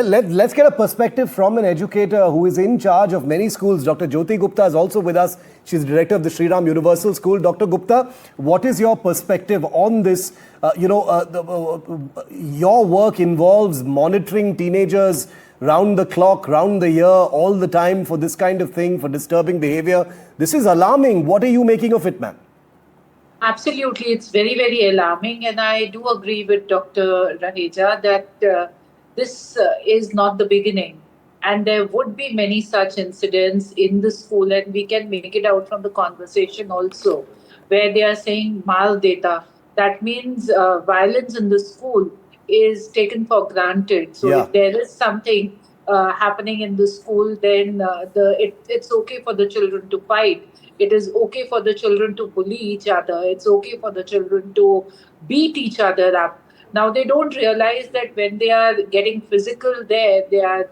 Let's get a perspective from an educator who is in charge of many schools. Dr. Jyoti Gupta is also with us. She's director of the Sri Ram Universal School. Dr. Gupta, what is your perspective on this? Your work involves monitoring teenagers round the clock, round the year, all the time for this kind of thing, for disturbing behavior. This is alarming. What are you making of it, ma'am? Absolutely, it's very, very alarming, and I do agree with Dr. Raheja that this is not the beginning, and there would be many such incidents in the school, and we can make it out from the conversation also, where they are saying mal data. That means violence in the school is taken for granted. So Yeah. if there is something happening in the school, then it's okay for the children to fight. It is okay for the children to bully each other. It's okay for the children to beat each other up. Now, they don't realize that when they are getting physical there, they are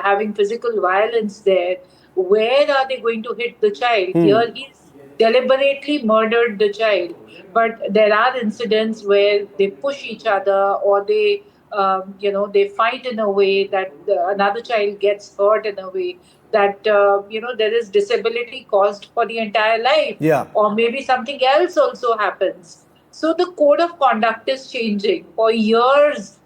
having physical violence there. Where are they going to hit the child? Here, he's deliberately murdered the child. But there are incidents where they push each other or they fight in a way that another child gets hurt in a way that there is disability caused for the entire life, Yeah. or maybe something else also happens. So the code of conduct is changing. For years,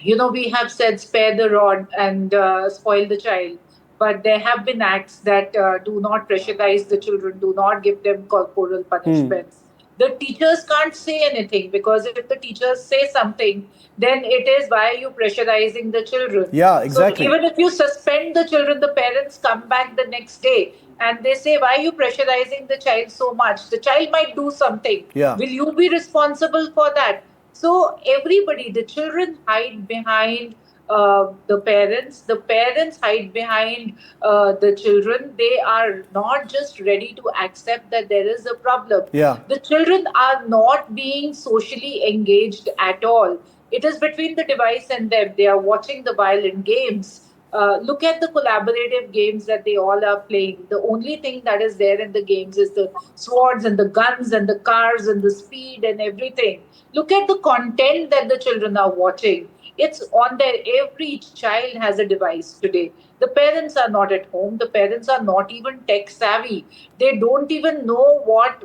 we have said spare the rod and spoil the child. But there have been acts that do not pressurize the children, do not give them corporal punishments. The teachers can't say anything, because if the teachers say something, then it is, why are you pressurizing the children? Yeah, exactly. So even if you suspend the children, the parents come back the next day and they say, why are you pressurizing the child so much? The child might do something. Yeah. Will you be responsible for that? So everybody, the children hide behind the parents. The parents hide behind the children. They are not just ready to accept that there is a problem. Yeah. The children are not being socially engaged at all. It is between the device and them. They are watching the violent games. Look at the collaborative games that they all are playing. The only thing that is there in the games is the swords and the guns and the cars and the speed and everything. Look at the content that the children are watching. It's on there. Every child has a device today. The parents are not at home. The parents are not even tech savvy. They don't even know what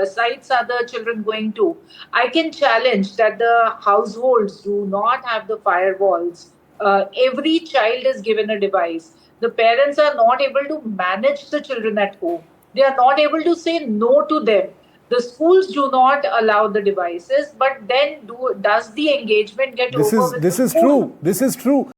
sites are the children going to. I can challenge that the households do not have the firewalls. Every child is given a device. The parents are not able to manage the children at home. They are not able to say no to them. The schools do not allow the devices, but then does the engagement get over with This the is school? true. This is true.